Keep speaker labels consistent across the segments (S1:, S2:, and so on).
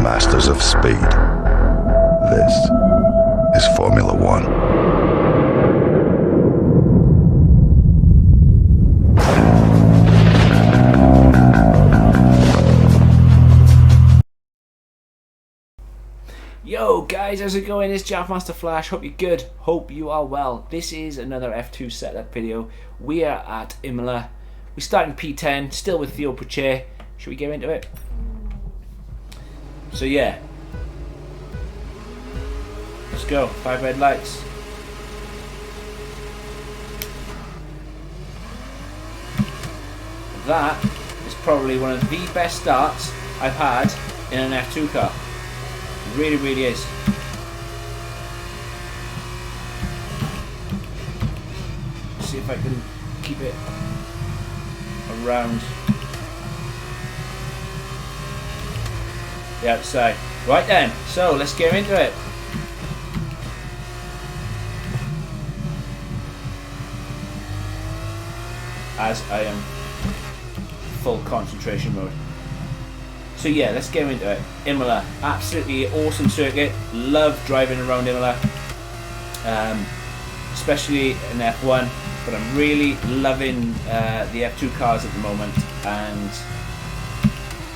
S1: masters of speed. This is Formula One.
S2: Yo guys, how's it going? It's Master Flash. Hope you're good. Hope you are well. This is another F2 setup video. We are at Imola. We start in P10, still with Theo Puche. Should we get into it? So yeah, let's go. 5 red lights. That is probably one of the best starts I've had in an F2 car. It really, really is. See if I can keep it around the outside. Right then, so let's get into it. As I am full concentration mode. So yeah, let's get into it. Imola, absolutely awesome circuit. Love driving around Imola, especially in F1. But I'm really loving the F2 cars at the moment, and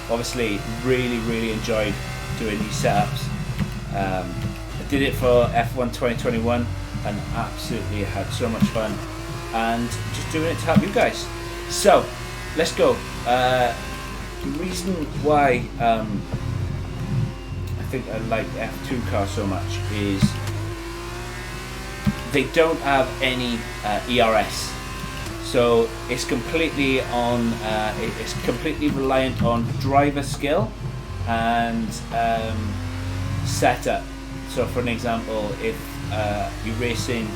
S2: obviously really enjoyed doing these setups. I did it for F1 2021 and absolutely had so much fun, and just doing it to help you guys. So let's go. The reason why I think I like F2 cars so much is they don't have any ERS, so it's completely on. It's completely reliant on driver skill and setup. So, for an example, if you're racing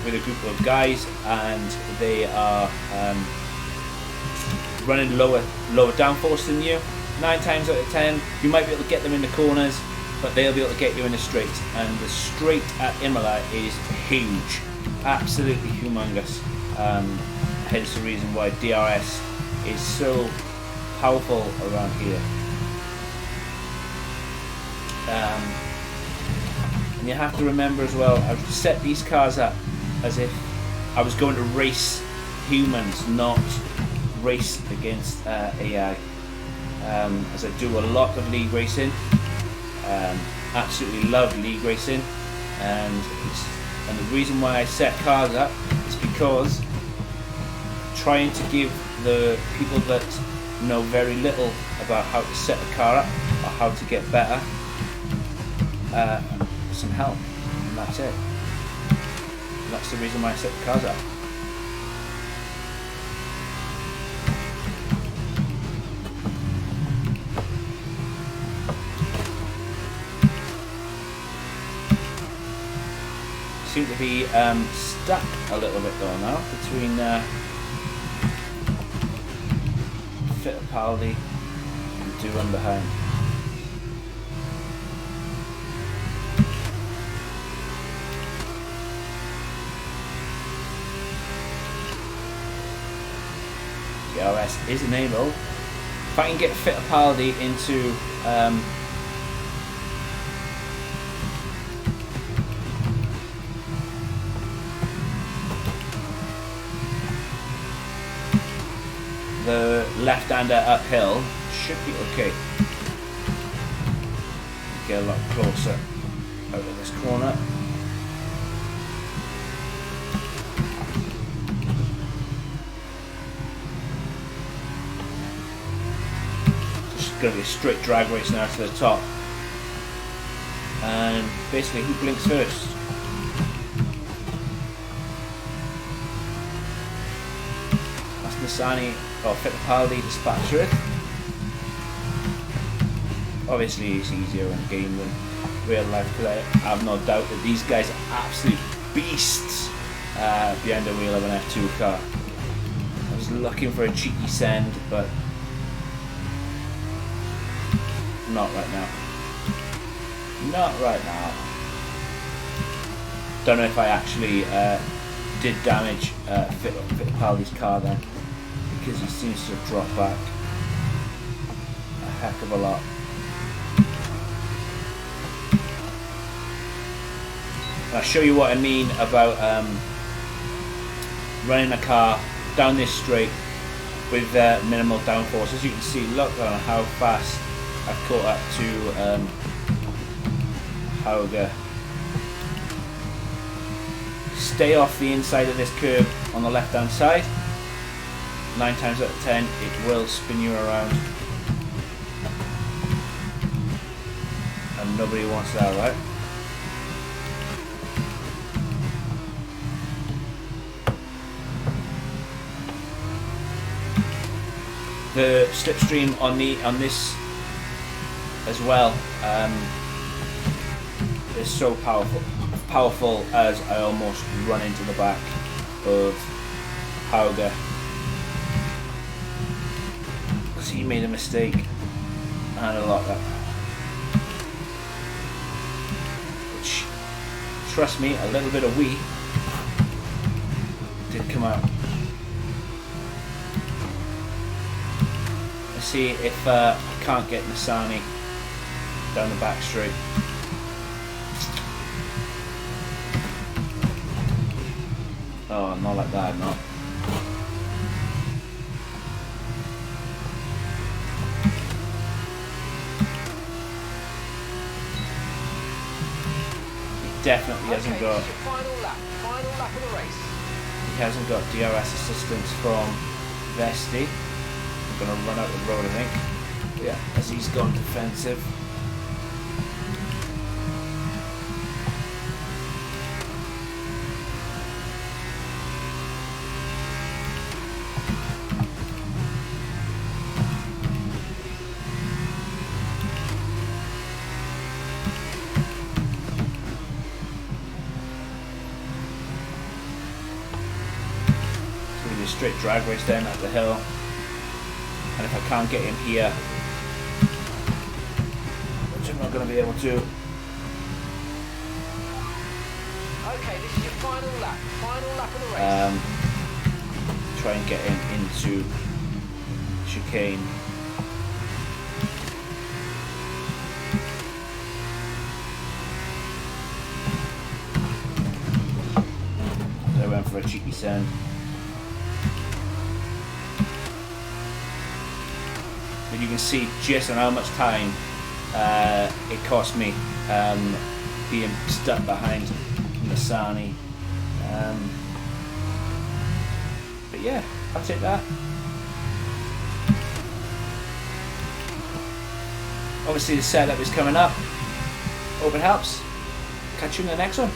S2: with a group of guys and they are running lower downforce than you, 9 times out of 10 you might be able to get them in the corners, but they'll be able to get you in the straight. And the straight at Imola is huge, absolutely humongous. Hence the reason why DRS is so powerful around here. And you have to remember as well, I've set these cars up as if I was going to race humans, not race against AI. As I do a lot of league racing, absolutely love league racing, and the reason why I set cars up is because trying to give the people that know very little about how to set a car up or how to get better some help, and that's it. And that's the reason why I set the cars up. Seem to be stuck a little bit though now between Fittipaldi and 2 one behind. DRS is enabled. If I can get Fittipaldi into the left-hander uphill, should be okay. Get a lot closer out of this corner. Just going to be a straight drag race now to the top, and basically who blinks first. Sani or Fittipaldi dispatcher it. Obviously it's easier in game than real life, because I have no doubt that these guys are absolute beasts behind the wheel of an F2 car. I was looking for a cheeky send, but not right now. Not right now. Don't know if I actually did damage Fittipaldi's car then, because he seems to have dropped back a heck of a lot. And I'll show you what I mean about running a car down this straight with minimal downforce. As you can see, look on how fast I've caught up to Hauger. Stay off the inside of this curb on the left hand side. 9 times out of 10 it will spin you around, and nobody wants that, right? The slipstream on this as well is so powerful as I almost run into the back of Hauger because he made a mistake and a lot of that, which, trust me, a little bit of wee did come out. Let's see if I can't get Nasani down the back straight. Oh, not like that, not. He definitely hasn't got.
S3: Final lap of the race.
S2: He hasn't got DRS assistance from Vesti. I'm gonna run out the road, I think. Yeah, as he's gone defensive. Straight drag race down up the hill, and if I can't get him here, which I'm not going to be able to.
S3: Okay, this is your final lap of the race.
S2: Try and get him into chicane. So I went for a cheeky send. But you can see just on how much time it cost me being stuck behind Nasani. But yeah, I'll take that. Obviously the setup is coming up. Hope it helps. Catch you in the next one.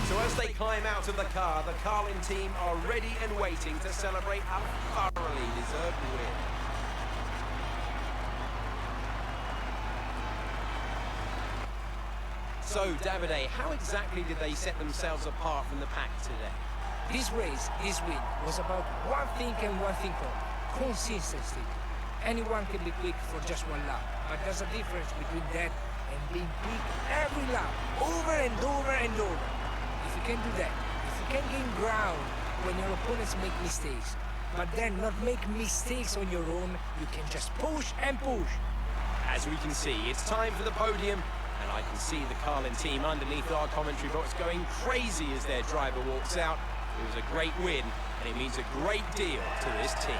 S3: So as they climb out of the car, the Carlin team are ready and waiting to celebrate a thoroughly deserved win. So, Davide, how exactly did they set themselves apart from the pack today?
S4: This race, this win, was about one thing and one thing only: consistency. Anyone can be quick for just one lap, but there's a difference between that and being quick every lap, over and over and over. If you can do that, if you can gain ground when your opponents make mistakes, but then not make mistakes on your own, you can just push and push.
S3: As we can see, it's time for the podium. And I can see the Carlin team underneath our commentary box going crazy as their driver walks out. It was a great win, and it means a great deal to this team.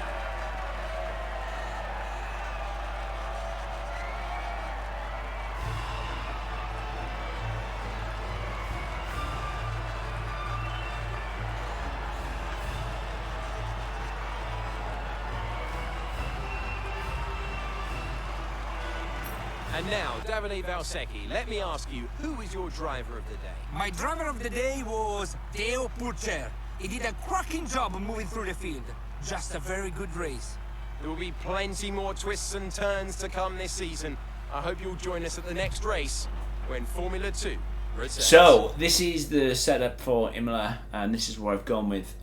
S3: And now, Davide Valsecchi, let me ask you, who is your driver of the day?
S4: My driver of the day was Teo Purcher. He did a cracking job moving through the field. Just a very good race.
S3: There will be plenty more twists and turns to come this season. I hope you'll join us at the next race when Formula 2 returns.
S2: So, this is the setup for Imola, and this is where I've gone with.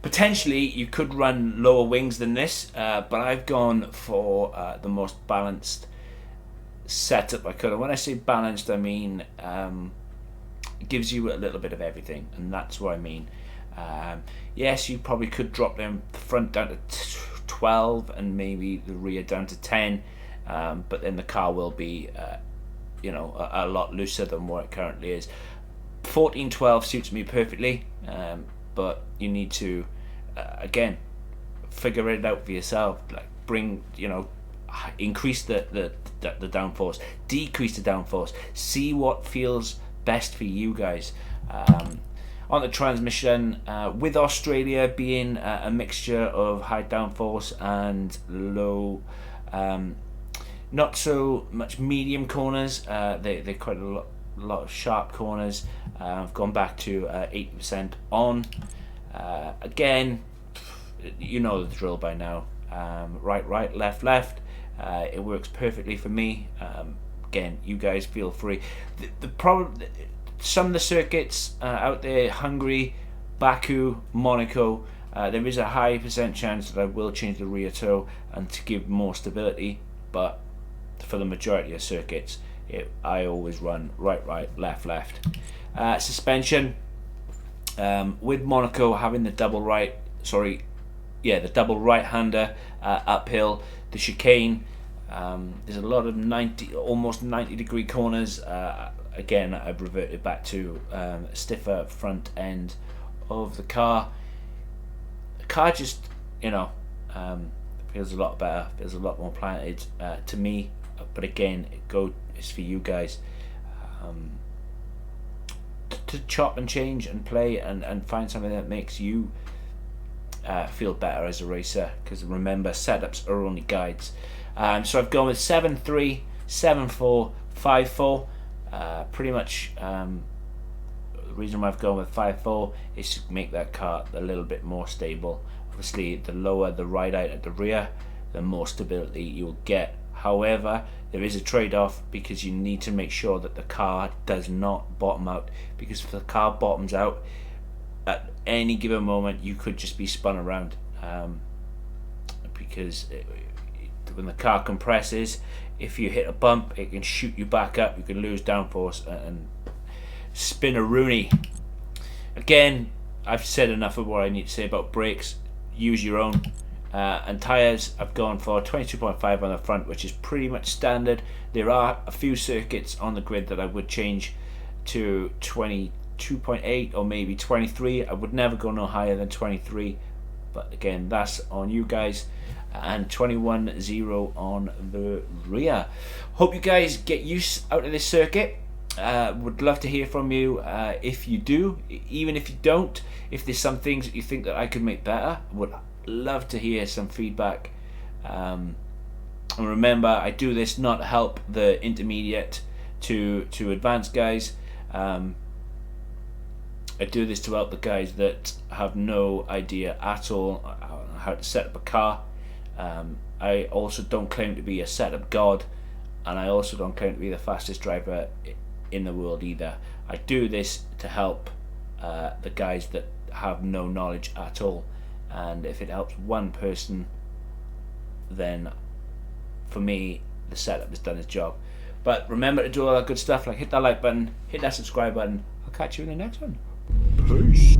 S2: Potentially, you could run lower wings than this, but I've gone for the most balanced setup I could. And when I say balanced, I mean it gives you a little bit of everything, and that's what I mean. Yes, you probably could drop them the front down to 12 and maybe the rear down to 10, but then the car will be a lot looser than what it currently is. 1412 suits me perfectly, but you need to again figure it out for yourself. Like bring, increase the downforce, decrease the downforce, see what feels best for you guys. On the transmission, with Australia being a mixture of high downforce and low, not so much medium corners, they're quite a lot of sharp corners. I've gone back to 80% on. Again, you know the drill by now. Right, left. It works perfectly for me. Again, you guys feel free. The problem, some of the circuits out there, Hungary, Baku, Monaco, there is a high percent chance that I will change the rear toe and to give more stability, but for the majority of circuits, I always run right, left. Suspension, with Monaco having the double right-hander uphill, the chicane, there's a lot of almost 90 degree corners. Again, I've reverted back to a stiffer front end of the car. The car just, feels a lot better, feels a lot more planted to me. But again, it's for you guys to chop and change and play and find something that makes you feel better as a racer. Because remember, setups are only guides. So I've gone with 7.3, 7.4, 5.4. Pretty much the reason why I've gone with 5.4 is to make that car a little bit more stable. Obviously, the lower the ride out at the rear, the more stability you'll get. However, there is a trade-off, because you need to make sure that the car does not bottom out, because if the car bottoms out at any given moment, you could just be spun around, because when the car compresses, if you hit a bump, it can shoot you back up, you can lose downforce and spin a Rooney. Again, I've said enough of what I need to say about brakes. Use your own. And tyres, I've gone for 22.5 on the front, which is pretty much standard. There are a few circuits on the grid that I would change to 22.8 or maybe 23. I would never go no higher than 23, but again, that's on you guys. And 21.0 on the rear. Hope you guys get use out of this circuit. Would love to hear from you if you do. Even if you don't, if there's some things that you think that I could make better, would love to hear some feedback. And remember, I do this not to help the intermediate to advanced guys. I do this to help the guys that have no idea at all how to set up a car. I also don't claim to be a setup god, and I also don't claim to be the fastest driver in the world either. I do this to help the guys that have no knowledge at all, and if it helps one person, then for me the setup has done its job. But remember to do all that good stuff, like hit that like button, hit that subscribe button. I'll catch you in the next one. Peace.